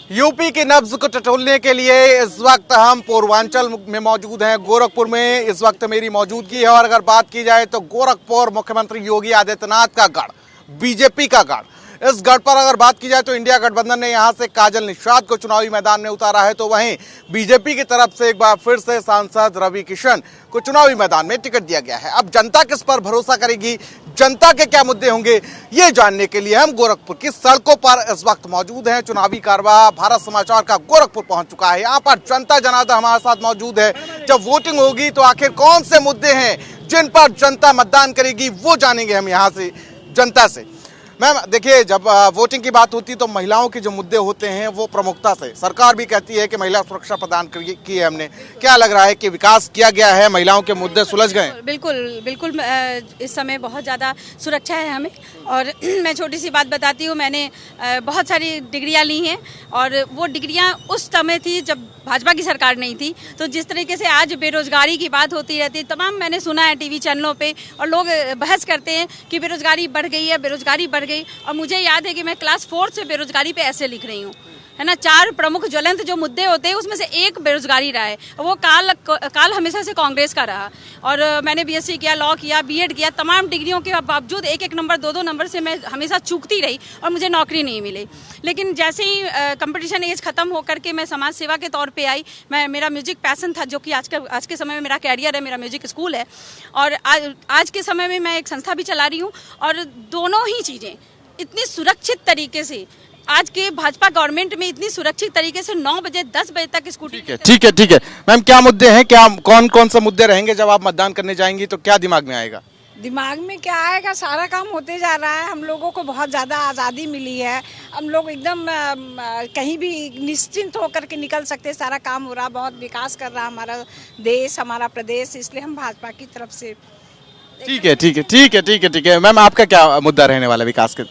UP की नब्ज को टटोलने के लिए इस वक्त हम पूर्वांचल में मौजूद हैं। गोरखपुर में इस वक्त मेरी मौजूदगी है और अगर बात की जाए तो गोरखपुर मुख्यमंत्री योगी आदित्यनाथ का गढ़, बीजेपी का गढ़। इस गढ़ पर अगर बात की जाए तो इंडिया गठबंधन ने यहां से काजल निषाद को चुनावी मैदान में उतारा है, तो वहीं बीजेपी की तरफ से एक बार फिर से सांसद रवि किशन को चुनावी मैदान में टिकट दिया गया है। अब जनता किस पर भरोसा करेगी, जनता के क्या मुद्दे होंगे, ये जानने के लिए हम गोरखपुर की सड़कों पर इस वक्त मौजूद हैं। चुनावी कारवां भारत समाचार का गोरखपुर पहुंच चुका है। यहाँ पर जनता जनार्दन हमारे साथ मौजूद है। जब वोटिंग होगी तो आखिर कौन से मुद्दे हैं जिन पर जनता मतदान करेगी, वो जानेंगे हम यहाँ से जनता से। मैम देखिए, जब वोटिंग की बात होती है तो महिलाओं के जो मुद्दे होते हैं वो प्रमुखता से, सरकार भी कहती है कि महिला सुरक्षा प्रदान की है हमने। क्या लग रहा है कि विकास किया गया है, महिलाओं के मुद्दे सुलझ गए? बिल्कुल बिल्कुल, इस समय बहुत ज़्यादा सुरक्षा है हमें। और मैं छोटी सी बात बताती हूँ, मैंने बहुत सारी डिग्रियाँ ली हैं और वो डिग्रियाँ उस समय थी जब भाजपा की सरकार नहीं थी। तो जिस तरीके से आज बेरोजगारी की बात होती रहती है, तमाम मैंने सुना है टीवी चैनलों पे, और लोग बहस करते हैं कि बेरोजगारी बढ़ गई है, बेरोजगारी बढ़ गई। और मुझे याद है कि मैं क्लास 4 से बेरोजगारी पे ऐसे लिख रही हूँ, है ना। 4 प्रमुख ज्वलंत जो मुद्दे होते हैं उसमें से एक बेरोजगारी रहा है। वो काल हमेशा से कांग्रेस का रहा। और मैंने बीएससी किया, लॉ किया, बीएड किया, तमाम डिग्रियों के बावजूद एक नंबर, 2 नंबर से मैं हमेशा चूकती रही और मुझे नौकरी नहीं मिली। लेकिन जैसे ही कंपटीशन एज खत्म होकर के मैं समाज सेवा के तौर पे आई, मेरा म्यूजिक पैशन था, जो कि आज के समय में मेरा कैरियर है, मेरा म्यूजिक स्कूल है। और आज के समय में मैं एक संस्था भी चला रही हूँ। और दोनों ही चीज़ें इतनी सुरक्षित तरीके से, आज के भाजपा गवर्नमेंट में इतनी सुरक्षित तरीके से 9 बजे 10 बजे तक स्कूटी। ठीक है मैम, क्या मुद्दे हैं, क्या कौन से मुद्दे रहेंगे जब आप मतदान करने जाएंगी, तो क्या दिमाग में आएगा? दिमाग में क्या आएगा, सारा काम होते जा रहा है। हम लोगों को बहुत ज़्यादा आज़ादी मिली है, हम लोग एकदम कहीं भी निश्चिंत होकर के निकल सकते, सारा काम हो रहा, बहुत विकास कर रहा हमारा देश, हमारा प्रदेश। इसलिए हम भाजपा की तरफ से। ठीक है मैम, आपका क्या मुद्दा रहने वाला विकास के?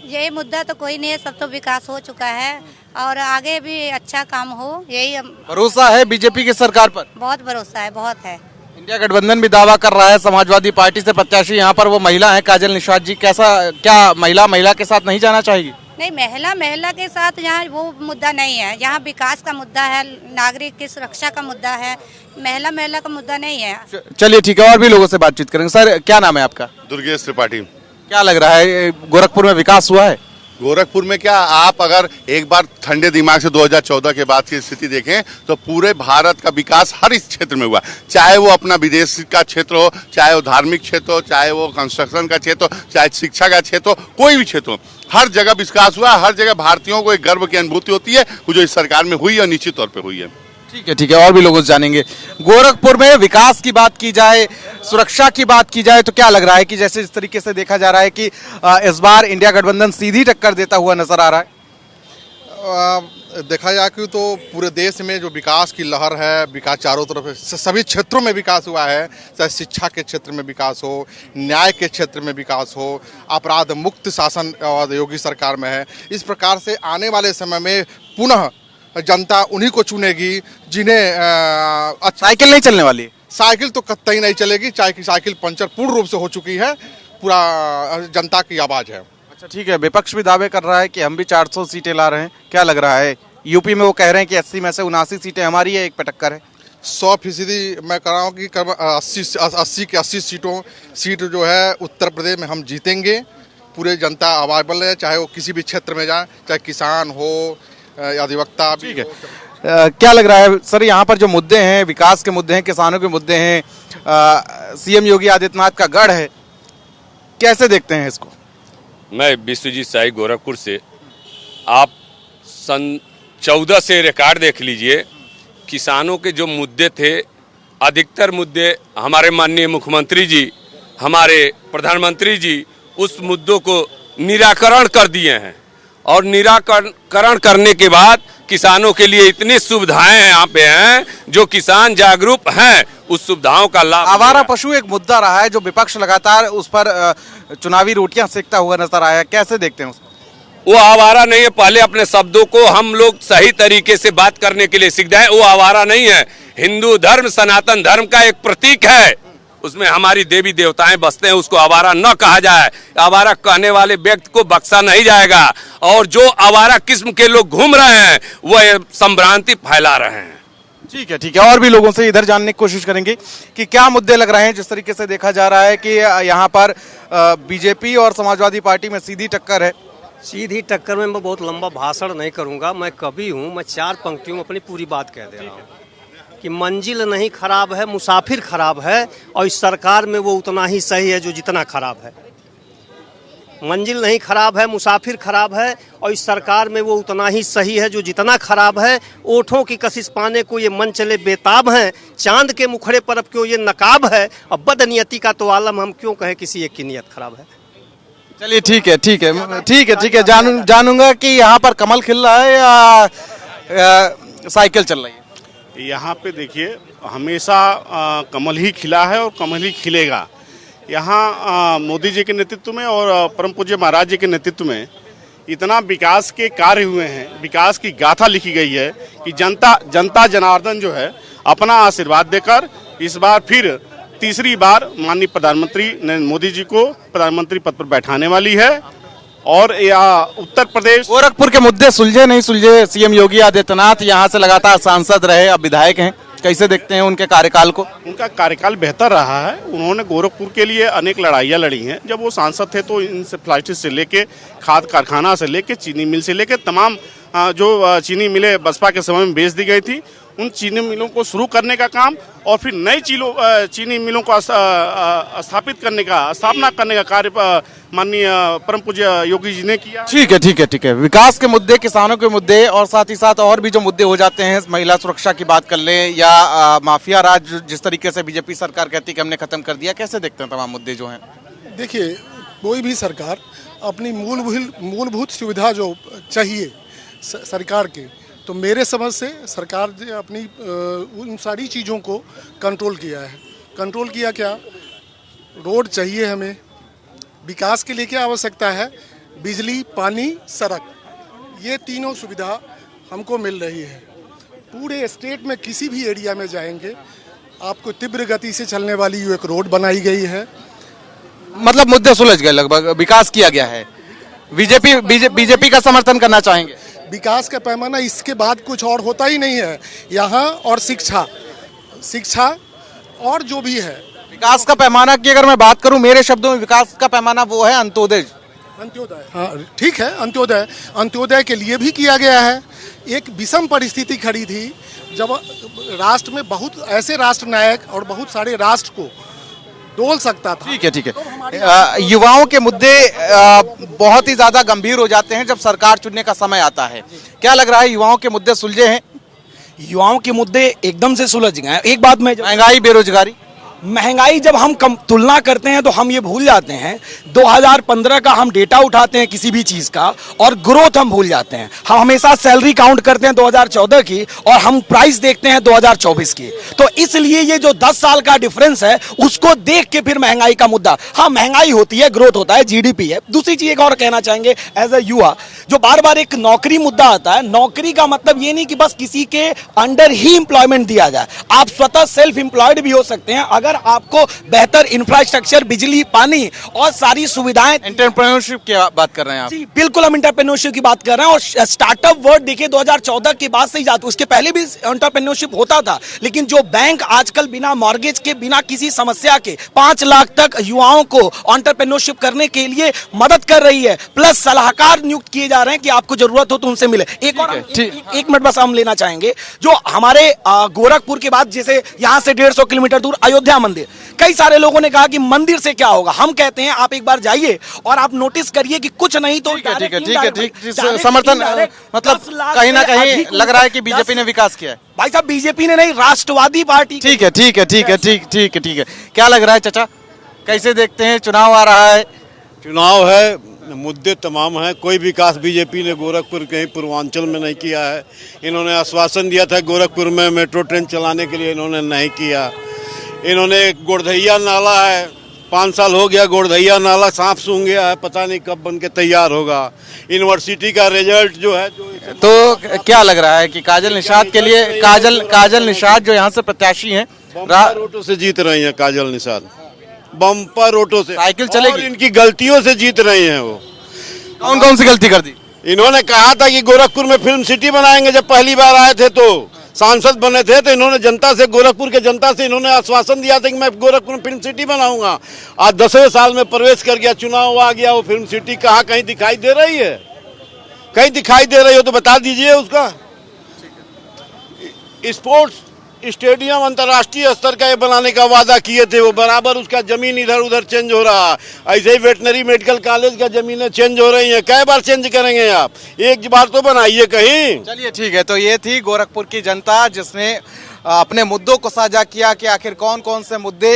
यही मुद्दा तो कोई नहीं है, सब तो विकास हो चुका है और आगे भी अच्छा काम हो, यही भरोसा है बीजेपी की सरकार पर? बहुत भरोसा है, बहुत है। इंडिया गठबंधन भी दावा कर रहा है, समाजवादी पार्टी से प्रत्याशी यहाँ पर वो महिला है काजल निषाद जी। क्या महिला के साथ नहीं जाना चाहिए? नहीं, महिला के साथ यहाँ वो मुद्दा नहीं है। यहाँ विकास का मुद्दा है, नागरिक की सुरक्षा का मुद्दा है, महिला का मुद्दा नहीं है। चलिए ठीक है, और भी लोगों से बातचीत करेंगे। सर, क्या नाम है आपका? दुर्गेश त्रिपाठी। क्या लग रहा है, गोरखपुर में विकास हुआ है? गोरखपुर में क्या, आप अगर एक बार ठंडे दिमाग से 2014 के बाद की स्थिति देखें तो पूरे भारत का विकास हर इस क्षेत्र में हुआ, चाहे वो अपना विदेश का क्षेत्र हो, चाहे वो धार्मिक क्षेत्र हो, चाहे वो कंस्ट्रक्शन का क्षेत्र हो, चाहे शिक्षा का क्षेत्र हो, कोई भी क्षेत्र हो, हर जगह विकास हुआ। हर जगह भारतीयों को एक गर्व की अनुभूति होती है, वो जो इस सरकार में हुई और निश्चित तौर पर हुई है। ठीक है, और भी लोगों से जानेंगे। गोरखपुर में विकास की बात की जाए, सुरक्षा की बात की जाए, तो क्या लग रहा है कि जैसे इस तरीके से देखा जा रहा है कि इस बार इंडिया गठबंधन सीधी टक्कर देता हुआ नजर आ रहा है? देखा जाए कि तो पूरे देश में जो विकास की लहर है, विकास चारों तरफ है, सभी क्षेत्रों में विकास हुआ है। चाहे शिक्षा के क्षेत्र में विकास हो, न्याय के क्षेत्र में विकास हो, अपराध मुक्त शासन योगी सरकार में है। इस प्रकार से आने वाले समय में पुनः जनता उन्हीं को चुनेगी जिन्हें साइकिल नहीं चलने वाली? साइकिल तो कतई नहीं चलेगी, साइकिल पंचर पूर्ण रूप से हो चुकी है, पूरा जनता की आवाज है। अच्छा ठीक है, विपक्ष भी दावे कर रहा है कि हम भी 400 सीटें ला रहे हैं। क्या लग रहा है, यूपी में वो कह रहे हैं कि 80 में से 79 सीटें हमारी है, एक पे टक्कर है? 100% मैं कह रहा हूँ कि 80 की 80 सीट जो है उत्तर प्रदेश में हम जीतेंगे। पूरे जनता आवाज बल है, चाहे वो किसी भी क्षेत्र में जाए, चाहे किसान हो, अधिवक्ता। ठीक है, क्या लग रहा है सर, यहाँ पर जो मुद्दे हैं, विकास के मुद्दे हैं, किसानों के मुद्दे हैं, सीएम योगी आदित्यनाथ का गढ़ है, कैसे देखते हैं इसको? मैं विश्वजीत शाही गोरखपुर से। आप सन 14 से रिकॉर्ड देख लीजिए, किसानों के जो मुद्दे थे, अधिकतर मुद्दे हमारे माननीय मुख्यमंत्री जी, हमारे प्रधानमंत्री जी उस मुद्दों को निराकरण कर दिए हैं। और निराकरण करने के बाद किसानों के लिए इतनी सुविधाएं यहाँ पे हैं, जो किसान जागरूक हैं उस सुविधाओं का लाभ। आवारा पशु एक मुद्दा रहा है जो विपक्ष लगातार उस पर चुनावी रोटियां सेकता हुआ नजर आया, कैसे देखते हैं उसको? वो आवारा नहीं है, पहले अपने शब्दों को हम लोग सही तरीके से बात करने के लिए सीख जाए। वो आवारा नहीं है, हिंदू धर्म सनातन धर्म का एक प्रतीक है, उसमें हमारी देवी देवताएं बसते हैं, उसको आवारा न कहा जाए। आवारा कहने वाले व्यक्ति को बख्शा नहीं जाएगा, और जो आवारा किस्म के लोग घूम रहे हैं वह संभ्रांति फैला रहे हैं। ठीक है, ठीक है। और भी लोगों से इधर जानने की कोशिश करेंगे कि क्या मुद्दे लग रहे हैं। जिस तरीके से देखा जा रहा है कि यहाँ पर बीजेपी और समाजवादी पार्टी में सीधी टक्कर है। सीधी टक्कर में मैं बहुत लंबा भाषण नहीं करूंगा। मैं कवि हूं, मैं 4 पंक्तियों में अपनी पूरी बात कह दे रहा हूं कि मंजिल नहीं खराब है, मुसाफिर खराब है, और इस सरकार में वो उतना ही सही है जो जितना खराब है। मंजिल नहीं खराब है, मुसाफिर खराब है, और इस सरकार में वो उतना ही सही है जो जितना खराब है। ओठों की कशिश पाने को ये मन चले बेताब हैं, चांद के मुखड़े पर अब क्यों ये नकाब है, और बदनियति का तो आलम हम क्यों कहें किसी एक की नियत खराब है। चलिए, ठीक है, ठीक है, ठीक है, ठीक है। जानूंगा कि यहाँ पर कमल खिल रहा है या साइकिल चल रही है। यहाँ पे देखिए, हमेशा कमल ही खिला है और कमल ही खिलेगा। यहाँ मोदी जी के नेतृत्व में और परम पूज्य महाराज जी के नेतृत्व में इतना विकास के कार्य हुए हैं, विकास की गाथा लिखी गई है कि जनता जनार्दन जो है अपना आशीर्वाद देकर इस बार फिर तीसरी बार माननीय प्रधानमंत्री नरेंद्र मोदी जी को प्रधानमंत्री पद पर बैठाने वाली है। और उत्तर प्रदेश गोरखपुर के मुद्दे सुलझे नहीं सुलझे, सीएम योगी आदित्यनाथ यहाँ से लगातार सांसद रहे, अब विधायक हैं, कैसे देखते हैं उनके कार्यकाल को? उनका कार्यकाल बेहतर रहा है। उन्होंने गोरखपुर के लिए अनेक लड़ाइयाँ लड़ी हैं। जब वो सांसद थे तो इंसेफ्लाइटिस से लेके खाद कारखाना से लेके चीनी मिल से लेके तमाम जो चीनी मिलें बसपा के समय में बेच दी गई थी, उन चीनी मिलों को शुरू करने का काम और फिर नई चीनी मिलों को स्थापित करने का, स्थापना करने का कार्य माननीय परम पूज्य योगी जी ने किया। ठीक है, ठीक है, ठीक है। विकास के मुद्दे, किसानों के मुद्दे और साथ ही साथ और भी जो मुद्दे हो जाते हैं, महिला सुरक्षा की बात कर लें या माफिया राज जिस तरीके से बीजेपी सरकार कहती है कि हमने खत्म कर दिया, कैसे देखते हैं तमाम मुद्दे जो हैं? देखिए, कोई भी सरकार अपनी मूलभूत सुविधा जो चाहिए सरकार के, तो मेरे समझ से सरकार ने अपनी उन सारी चीज़ों को कंट्रोल किया है। कंट्रोल किया क्या? रोड चाहिए हमें, विकास के लिए क्या आवश्यकता है? बिजली, पानी, सड़क, ये तीनों सुविधा हमको मिल रही है। पूरे स्टेट में किसी भी एरिया में जाएंगे आपको तीव्र गति से चलने वाली एक रोड बनाई गई है। मतलब मुद्दे सुलझ गए, लगभग विकास किया गया है। बीजेपी का समर्थन करना चाहेंगे? विकास का पैमाना इसके बाद कुछ और होता ही नहीं है यहाँ। और शिक्षा और जो भी है, विकास का पैमाना की अगर मैं बात करूं, मेरे शब्दों में विकास का पैमाना वो है अंत्योदय। हाँ ठीक है, अंत्योदय के लिए भी किया गया है। एक विषम परिस्थिति खड़ी थी जब राष्ट्र में बहुत ऐसे राष्ट्र नायक और बहुत सारे राष्ट्र को डोल सकता था। ठीक है, ठीक है। युवाओं के मुद्दे बहुत ही ज्यादा गंभीर हो जाते हैं जब सरकार चुनने का समय आता है। क्या लग रहा है, युवाओं के मुद्दे सुलझे हैं? युवाओं के मुद्दे एकदम से सुलझ गए। एक बात मैं, महंगाई, बेरोजगारी, महंगाई जब हम तुलना करते हैं तो हम ये भूल जाते हैं 2015 का हम डेटा उठाते हैं किसी भी चीज का, और ग्रोथ हम भूल जाते हैं। हम हमेशा सैलरी काउंट करते हैं 2014 की, और हम प्राइस देखते हैं 2024 की। तो इसलिए ये जो 10 साल का डिफरेंस है उसको देख के फिर महंगाई का मुद्दा, हाँ महंगाई होती है, ग्रोथ होता है, जीडीपी है। दूसरी चीज एक और कहना चाहेंगे, एज अ युवा जो बार बार एक नौकरी मुद्दा आता है, नौकरी का मतलब ये नहीं कि बस किसी के अंडर ही एम्प्लॉयमेंट दिया जाए, आप स्वतः सेल्फ एम्प्लॉयड भी हो सकते हैं अगर आपको बेहतर इंफ्रास्ट्रक्चर, बिजली, पानी और सारी सुविधाएं। एंटरप्रेन्योरशिप की बात कर रहे हैं आप? जी बिल्कुल, हम एंटरप्रेन्योरशिप की बात कर रहे हैं। और स्टार्टअप वर्ड देखिए 2014 के बाद से ही जाता, उसके पहले भी एंटरप्रेन्योरशिप होता था, लेकिन जो बैंक आजकल बिना मॉर्गेज के, बिना किसी समस्या के 5 लाख तक युवाओं को एंटरप्रेन्योरशिप करने के लिए मदद कर रही है, प्लस सलाहकार नियुक्त किए जा रहे हैं कि आपको जरूरत हो तो उनसे मिले। एक मिनट बस हम लेना चाहेंगे, जो हमारे गोरखपुर के बाद जैसे यहाँ से 150 किलोमीटर दूर अयोध्या मंदिर, कई सारे लोगों ने कहा कि मंदिर से क्या होगा। हम कहते हैं आप एक बार जाइए और आप नोटिस करिए कि कुछ नहीं तो ठीक, समर्थन मतलब कहीं ना कहीं लग रहा है कि बीजेपी ने विकास किया है। भाई साहब, बीजेपी ने नहीं, राष्ट्रवादी पार्टी। ठीक है, ठीक है, ठीक है, ठीक है। क्या लग रहा है चाचा, कैसे देखते हैं? चुनाव आ रहा है, चुनाव है, मुद्दे तमाम हैं। कोई विकास बीजेपी ने गोरखपुर के पूर्वांचल में नहीं किया है। इन्होंने आश्वासन दिया था गोरखपुर में मेट्रो ट्रेन चलाने के लिए, इन्होंने नहीं किया। इन्होंने गोड़धैया नाला है, 5 साल हो गया, गोड़धैया नाला सांप सूंघ गया है, पता नहीं कब बन के तैयार होगा। यूनिवर्सिटी का रिजल्ट जो है तो क्या लग रहा है कि काजल निषाद के लिए, काजल निषाद जो यहाँ से प्रत्याशी हैं, वोटों से जीत रही हैं काजल निषाद। बम्पर वोटों से। साइकिल चलेगी? और इनकी गलतियों से जीत रही हैं वो। कौन कौन सी गलती कर दी? इन्होंने कहा था कि गोरखपुर में फिल्म सिटी बनाएंगे, जब पहली बार आए थे तो सांसद बने थे, तो इन्होंने जनता से, गोरखपुर के जनता से इन्होंने आश्वासन दिया था कि मैं गोरखपुर में फिल्म सिटी बनाऊंगा। आज 10वें साल में प्रवेश कर गया, चुनाव आ गया, वो फिल्म सिटी कहाँ कहीं दिखाई दे रही है? कहीं दिखाई दे रही हो तो बता दीजिए उसका। स्पोर्ट्स स्टेडियम अंतर्राष्ट्रीय स्तर का ये बनाने का वादा किए थे, वो बराबर उसका जमीन इधर उधर चेंज हो रहा है। ऐसे ही वेटनरी मेडिकल कॉलेज का जमीनें चेंज हो रही हैं। कई बार चेंज करेंगे आप? एक बार तो बनाइए कहीं। चलिए ठीक है, तो ये थी गोरखपुर की जनता जिसने अपने मुद्दों को साझा किया कि आखिर कौन कौन से मुद्दे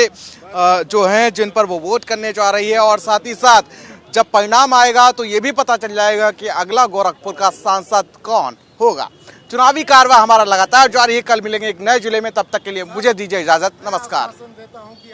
जो हैं जिन पर वो वोट करने जा रही है, और साथ ही साथ जब परिणाम आएगा तो ये भी पता चल जाएगा कि अगला गोरखपुर का सांसद कौन होगा। चुनावी कार्रवाई हमारा लगातार जारी है। कल मिलेंगे एक नए जिले में, तब तक के लिए मुझे दीजिए इजाजत। नमस्कार।